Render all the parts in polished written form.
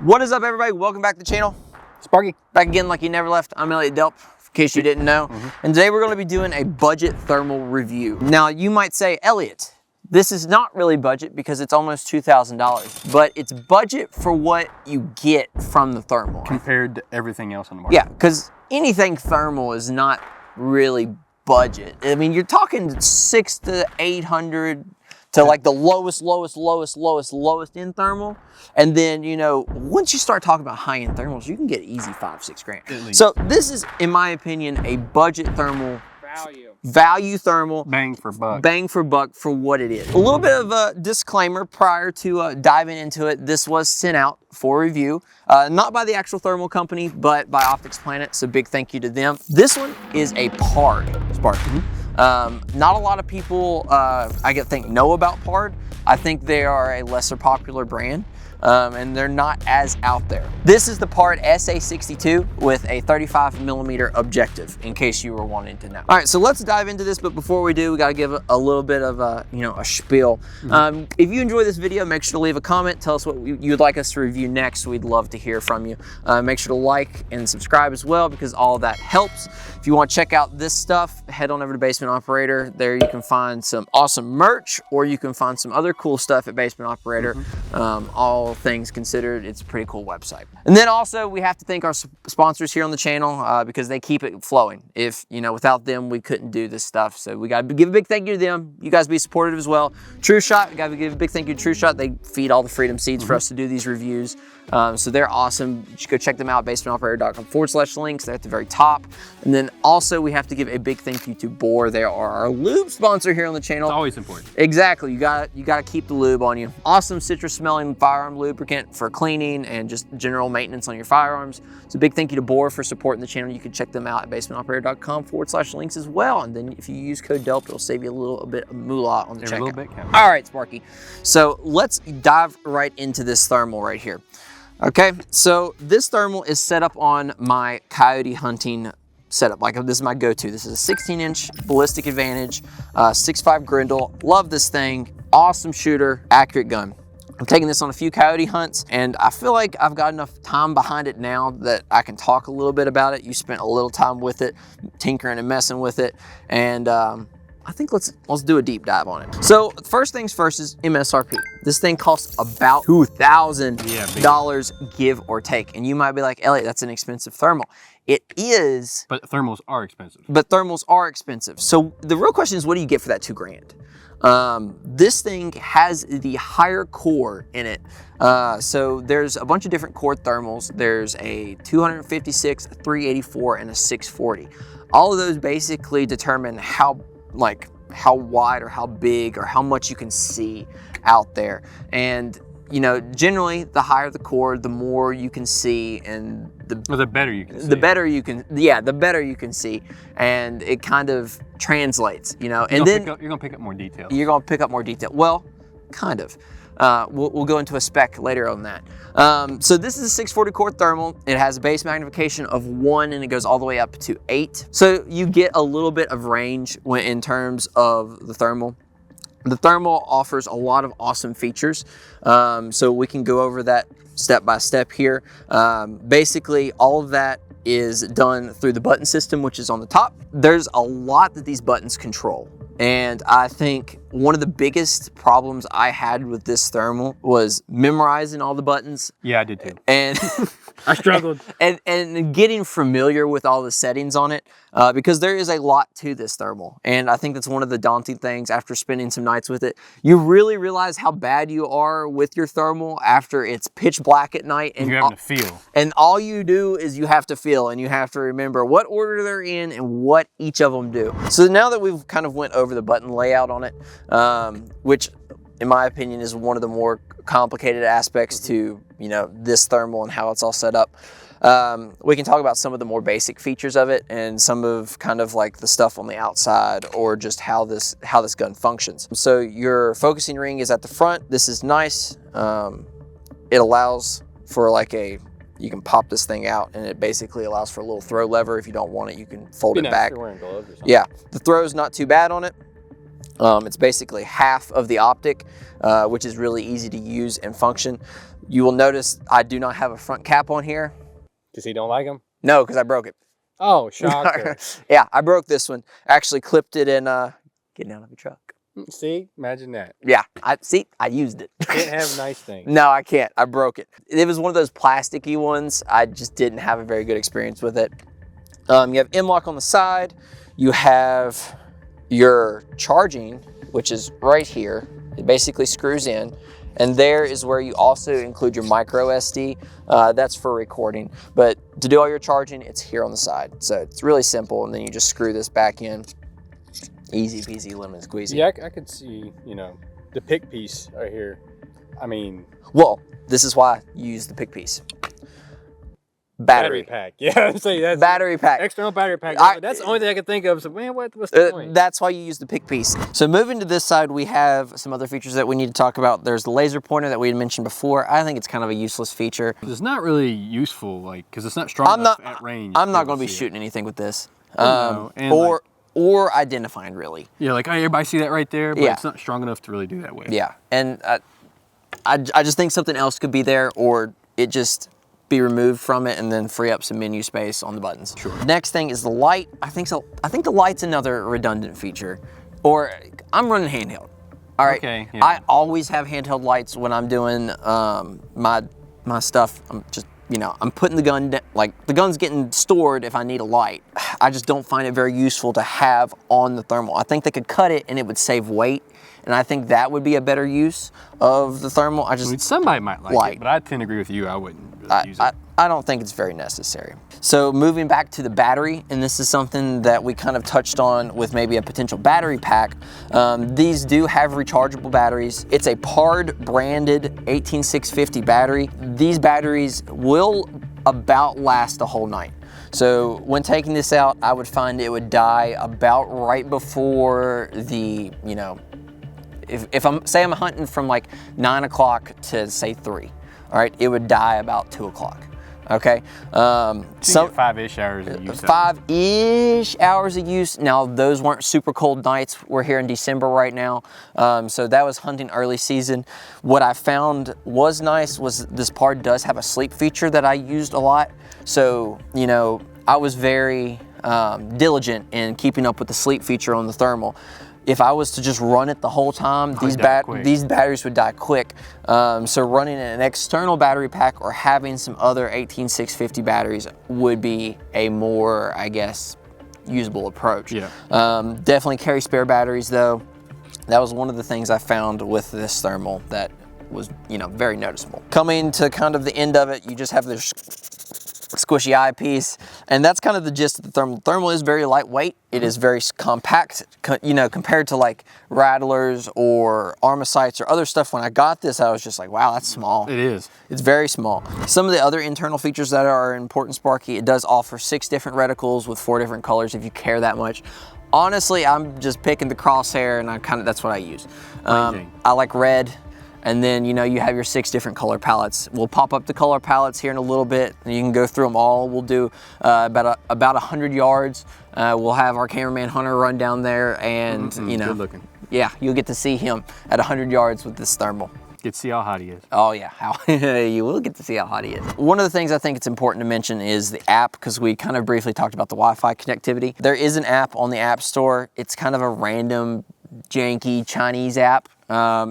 What is up, everybody? Welcome back to the channel. Sparky. Back again like you never left. I'm Elliott Delp, in case you didn't know. And today we're going to be doing a budget thermal review. Now, you might say, Elliott, this is not really budget because it's almost $2,000, but it's budget for what you get from the thermal. Compared to everything else on the market. Yeah, because anything thermal is not really budget. I mean, you're talking $600 to $800 to like the lowest end thermal. And then, you know, once you start talking about high-end thermals, you can get easy $5-6 grand. So this is, in my opinion, a budget thermal. Value thermal. Bang for buck. Bang for buck for what it is. A little bit of a disclaimer prior to diving into it. This was sent out for review, not by the actual thermal company, but by Optics Planet. So big thank you to them. This one is a PARD spark. Not a lot of people, I think, know about PARD. I think they are a lesser popular brand. And they're not as out there. This is the PARD SA62 with a 35mm objective, in case you were wanting to know. All right, so let's dive into this, but before we do, we gotta give a little bit of a spiel. If you enjoy this video, make sure to leave a comment, tell us what you'd like us to review next. We'd love to hear from you. Make sure to like and subscribe as well, because all of that helps. If you want to check out this stuff, head on over to Basement Operator. There you can find some awesome merch, or you can find some other cool stuff at Basement Operator. All things considered, it's a pretty cool website. And then also we have to thank our sponsors here on the channel because they keep it flowing. If, without them, we couldn't do this stuff. So we got to give a big thank you to them. You guys be supportive as well. True Shot, we got to give a big thank you to True Shot. They feed all the freedom seeds for us to do these reviews. So they're awesome. You should go check them out, basementoperator.com/links. They're at the very top. And then also we have to give a big thank you to Bore. They are our lube sponsor here on the channel. It's always important. Exactly. You got to keep the lube on you. Awesome citrus smelling firearm lubricant for cleaning and just general maintenance on your firearms. So a big thank you to Bore for supporting the channel. You can check them out at basementoperator.com/links as well. And then if you use code DELP, it'll save you a little bit of moolah on the checkout. A little bit. All right, Sparky. So let's dive right into this thermal right here. Okay, so this thermal is set up on my coyote hunting setup. Like, this is my go-to. This is a 16-inch ballistic advantage, 6.5 Grendel. Love this thing. Awesome shooter, accurate gun. I'm taking this on a few coyote hunts, and I feel like I've got enough time behind it now that I can talk a little bit about it. You spent a little time with it, tinkering and messing with it, and I think let's do a deep dive on it. So first things first is MSRP. This thing costs about $2,000, give or take. And you might be like, Elliott, that's an expensive thermal. It is. But thermals are expensive. But thermals are expensive. So the real question is, what do you get for that $2 grand? This thing has the higher core in it. So there's a bunch of different core thermals. There's a 256, a 384, and a 640. All of those basically determine how wide or how big or how much you can see out there. And generally the higher the core, the more you can see, and the better you can see. The better you can see, and it kind of translates, and then you're gonna pick up more detail. You're gonna pick up more detail. Well, kind of. We'll go into a spec later on that. So this is a 640 core thermal. It has a base magnification of 1, and it goes all the way up to 8. So you get a little bit of range in terms of the thermal. The thermal offers a lot of awesome features. So we can go over that step by step here. Basically, all of that is done through the button system, which is on the top. There's a lot that these buttons control. And I think one of the biggest problems I had with this thermal was memorizing all the buttons. Yeah, I did too. And I struggled. And getting familiar with all the settings on it, because there is a lot to this thermal. And I think that's one of the daunting things after spending some nights with it. You really realize how bad you are with your thermal after it's pitch black at night. And you're having to feel. And all you do is you have to feel, and you have to remember what order they're in and what each of them do. So now that we've kind of went over the button layout on it, which in my opinion is one of the more complicated aspects to this thermal and how it's all set up, we can talk about some of the more basic features of it and some of kind of like the stuff on the outside, or just how this gun functions. So your focusing ring is at the front. This is nice. It allows for you can pop this thing out, and it basically allows for a little throw lever. If you don't want it, you can fold it back. You're wearing gloves or something. Yeah, the throw is not too bad on it. It's basically half of the optic, which is really easy to use and function. You will notice I do not have a front cap on here. Because he don't like them? No, because I broke it. Oh, shocker. Yeah, I broke this one. Actually clipped it in getting out of the truck. See, imagine that. Yeah, I used it. Can't have nice things. No, I can't. I broke it. It was one of those plasticky ones. I just didn't have a very good experience with it. You have M-LOK on the side. You have your charging, which is right here. It basically screws in. And there is where you also include your micro SD. That's for recording. But to do all your charging, it's here on the side. So it's really simple. And then you just screw this back in. Easy peasy lemon squeezy. Yeah, I could see, you know, the pick piece right here. I mean... Well, this is why you use the pick piece. Battery pack. Yeah, say that's battery pack. External battery pack. That's the only thing I can think of. So, man, what's the point? That's why you use the pick piece. So moving to this side, we have some other features that we need to talk about. There's the laser pointer that we had mentioned before. I think it's kind of a useless feature. It's not really useful, like, because it's not strong enough at range. I'm not going to be shooting anything with this. Or identifying, really. Yeah, like, everybody see that right there, but it's not strong enough to really do that with. Yeah, and I just think something else could be there, or it just be removed from it and then free up some menu space on the buttons. Sure. Next thing is the light. I think the light's another redundant feature. Or I'm running handheld. All right. Okay. Yeah. I always have handheld lights when I'm doing my stuff. I'm just, you know, I'm putting the gun like the gun's getting stored if I need a light. I just don't find it very useful to have on the thermal. I think they could cut it and it would save weight. And I think that would be a better use of the thermal. I mean, somebody might like it, but I tend to agree with you. I wouldn't really use it. I don't think it's very necessary. So moving back to the battery, and this is something that we kind of touched on with maybe a potential battery pack. These do have rechargeable batteries. It's a PARD branded 18650 battery. These batteries will about last the whole night. So when taking this out, I would find it would die about right before the, you know, if I'm hunting from like 9 o'clock to say 3, all right, it would die about 2 o'clock. Okay, so 5-ish hours of use. 5-ish hours of use. Now those weren't super cold nights. We're here in December right now, so that was hunting early season. What I found was nice was this PARD does have a sleep feature that I used a lot. So you know, I was very diligent in keeping up with the sleep feature on the thermal. If I was to just run it the whole time, these batteries would die quick. So running an external battery pack or having some other 18650 batteries would be a more, I guess, usable approach. Yeah. Definitely carry spare batteries though. That was one of the things I found with this thermal that was, you know, very noticeable. Coming to kind of the end of it, you just have this squishy eyepiece, and that's kind of the gist of the thermal. Thermal is very lightweight. It is very compact, you know, compared to like rattlers or Armasites or other stuff. When I got this, I was just like, wow, that's small. It is. It's very small. Some of the other internal features that are important, Sparky, it does offer 6 different reticles with 4 different colors if you care that much. Honestly, I'm just picking the crosshair, and that's what I use. I like red. And then, you know, you have your 6 different color palettes. We'll pop up the color palettes here in a little bit, and you can go through them all. We'll do about 100 yards. We'll have our cameraman Hunter run down there, and you know, good looking. Yeah, you'll get to see him at 100 yards with this thermal. Get to see how hot he is. Oh yeah, you will get to see how hot he is. One of the things I think it's important to mention is the app, because we kind of briefly talked about the Wi-Fi connectivity. There is an app on the App Store. It's kind of a random, janky Chinese app.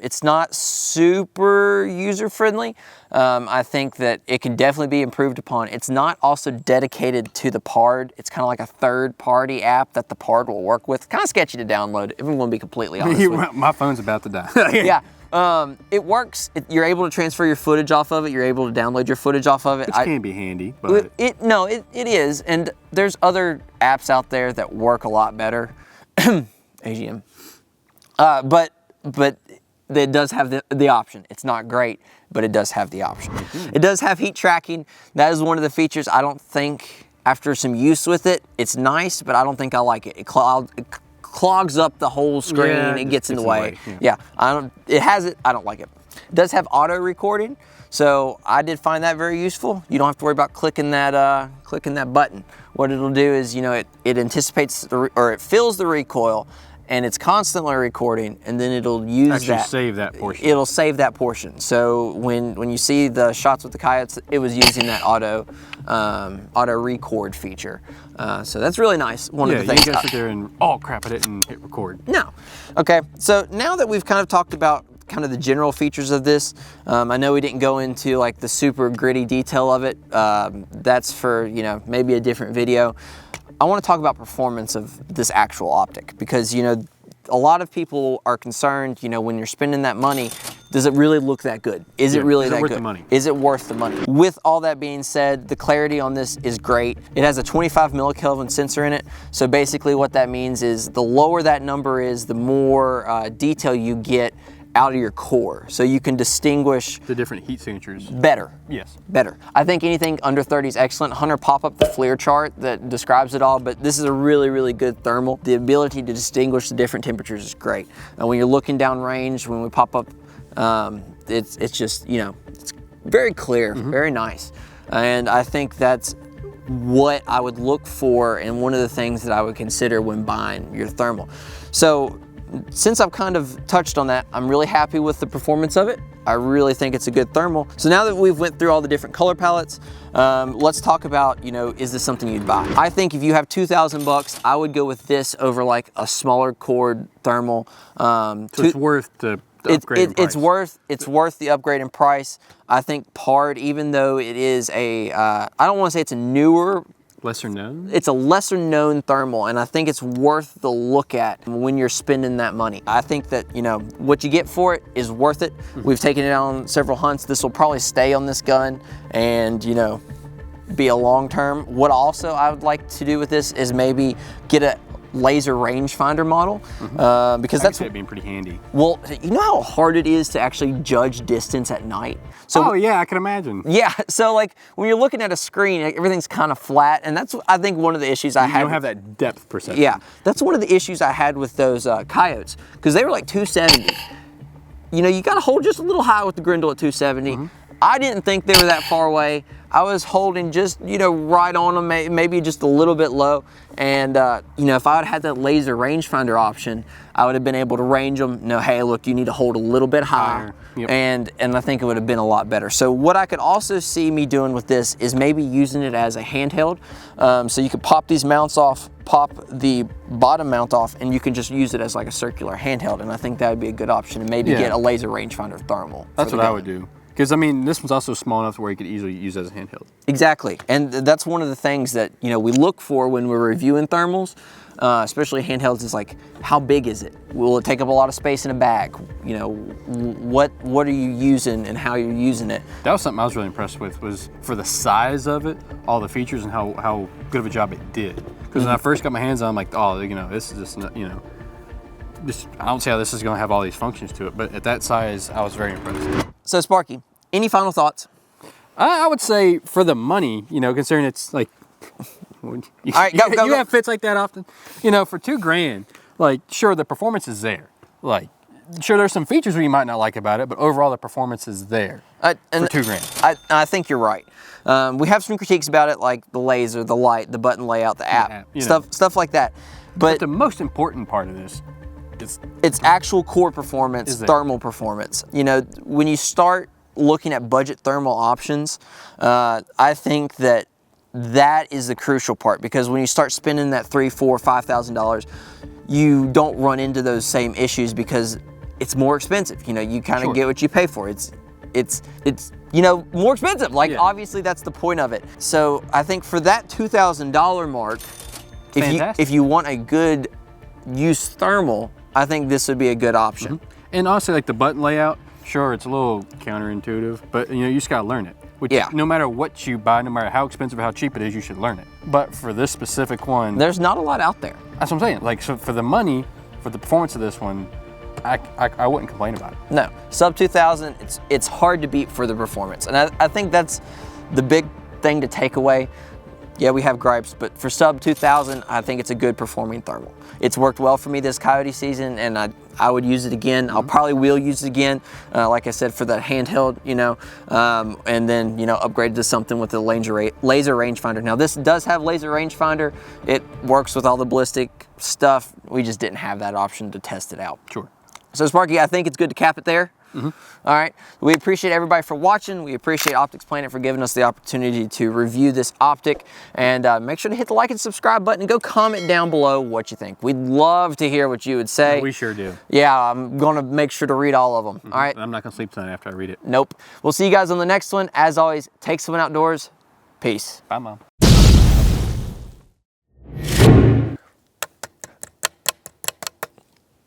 It's not super user-friendly. I think that it can definitely be improved upon. It's not also dedicated to the PARD. It's kind of like a third-party app that the PARD will work with. Kind of sketchy to download, if I'm going to be completely honest with you. My phone's about to die. Yeah. It works. You're able to transfer your footage off of it. You're able to download your footage off of it. Which can be handy, but... It is. And there's other apps out there that work a lot better. AGM. But it does have the option. It's not great, but it does have the option. It does have heat tracking. That is one of the features. I don't think, after some use with it, it's nice, but I don't think I like it. It clogs up the whole screen. Yeah, it gets in the way. Yeah, it has it. I don't like it. It does have auto recording, so I did find that very useful. You don't have to worry about clicking that button. What it'll do is, you know, it anticipates or it fills the recoil, and it's constantly recording, and then it'll use save that portion. It'll save that portion. So when you see the shots with the coyotes, it was using that auto record feature. So that's really nice. One of the things. You gotta sit there and, oh crap, I didn't hit record. No. Okay, so now that we've kind of talked about kind of the general features of this, I know we didn't go into like the super gritty detail of it. That's for, you know, maybe a different video. I want to talk about performance of this actual optic, because, you know, a lot of people are concerned, you know, when you're spending that money, does it really look that good? Is it really that good? Is it worth the money? Is it worth the money? With all that being said, the clarity on this is great. It has a 25 millikelvin sensor in it. So basically what that means is the lower that number is, the more detail you get out of your core, so you can distinguish the different heat signatures better. Yes, better. I think anything under 30 is excellent. Hunter, pop up the FLIR chart that describes it all, but this is a really, really good thermal. The ability to distinguish the different temperatures is great. And when you're looking down range, when we pop up, it's just, you know, it's very clear, very nice. And I think that's what I would look for, and one of the things that I would consider when buying your thermal. So since I've kind of touched on that, I'm really happy with the performance of it. I really think it's a good thermal. So now that we've went through all the different color palettes, let's talk about, you know, is this something you'd buy? I think if you have 2,000 bucks, I would go with this over like a smaller cord thermal. So it's worth the upgrade in price. It's worth the upgrade in price. I think PARD, even though it is a, I don't want to say it's a newer, lesser known? It's a lesser known thermal, and I think it's worth the look at when you're spending that money. I think that, you know, what you get for it is worth it. We've taken it on several hunts. This will probably stay on this gun and, you know, be a long term. What also I would like to do with this is maybe get a laser rangefinder model, because that's being pretty handy. Well, you know how hard it is to actually judge distance at night? So, yeah, I can imagine. Yeah, so like when you're looking at a screen, everything's kind of flat, and that's, I think, one of the issues I had. You don't have that depth perception. Yeah, that's one of the issues I had with those coyotes, because they were like 270. You know, you got to hold just a little high with the Grendel at 270. I didn't think they were that far away. I was holding just, you know, right on them, maybe just a little bit low. And, you know, if I had had that laser rangefinder option, I would have been able to range them. You know, hey, look, you need to hold a little bit higher. Yep. And I think it would have been a lot better. So what I could also see me doing with this is maybe using it as a handheld. So you could pop these mounts off, pop the bottom mount off, and you can just use it as like a circular handheld. And I think that would be a good option, and maybe get a laser rangefinder thermal. That's what I would do. Because, I mean, this one's also small enough where you could easily use as a handheld. Exactly. And that's one of the things that, you know, we look for when we're reviewing thermals, especially handhelds, is like, how big is it? Will it take up a lot of space in a bag? You know, what are you using and how you're using it? That was something I was really impressed with, was for the size of it, all the features, and how good of a job it did. Because when I first got my hands on it, I'm like, oh, you know, this is just, you know, I don't see how this is going to have all these functions to it, but at that size, I was very impressed. So Sparky, any final thoughts? I would say for the money, you know, considering it's like, all right, go. You have fits like that often, you know, for $2,000, like, sure, the performance is there. Like, sure, there's some features we might not like about it, but overall the performance is there for $2,000. I think you're right. We have some critiques about it, like the laser, the light, the button layout, the app, stuff like that. But the most important part of this, it's actual core performance, thermal performance. You know, when you start looking at budget thermal options, I think that is the crucial part, because when you start spending that $3,000, $4,000, $5,000, you don't run into those same issues because it's more expensive. You know, you kind of get what you pay for. It's you know, more expensive. Like, obviously that's the point of it. So I think for that $2,000 mark, if you want a good used thermal, I think this would be a good option. And also, like, the button layout, sure, it's a little counterintuitive, but, you know, you just gotta learn it. Which, no matter what you buy, no matter how expensive or how cheap it is, you should learn it. But for this specific one, there's not a lot out there. That's what I'm saying. Like, so for the money, for the performance of this one, I wouldn't complain about it. No, sub 2,000, it's hard to beat for the performance. And I think that's the big thing to take away. Yeah, we have gripes, but for sub 2000, I think it's a good performing thermal. It's worked well for me this coyote season, and I would use it again. I'll probably will use it again, like I said, for that handheld, you know, and then, you know, upgrade to something with the laser rangefinder. Now, this does have laser rangefinder. It works with all the ballistic stuff. We just didn't have that option to test it out. Sure. So, Sparky, I think it's good to cap it there. All right, we appreciate everybody for watching. We appreciate Optics Planet for giving us the opportunity to review this optic, and make sure to hit the like and subscribe button and go comment down below what you think. We'd love to hear what you would say. We sure do. Yeah, I'm gonna make sure to read all of them. All right, I'm not gonna sleep tonight after I read it. Nope. We'll see you guys on the next one. As always, take someone outdoors. Peace. Bye, Mom.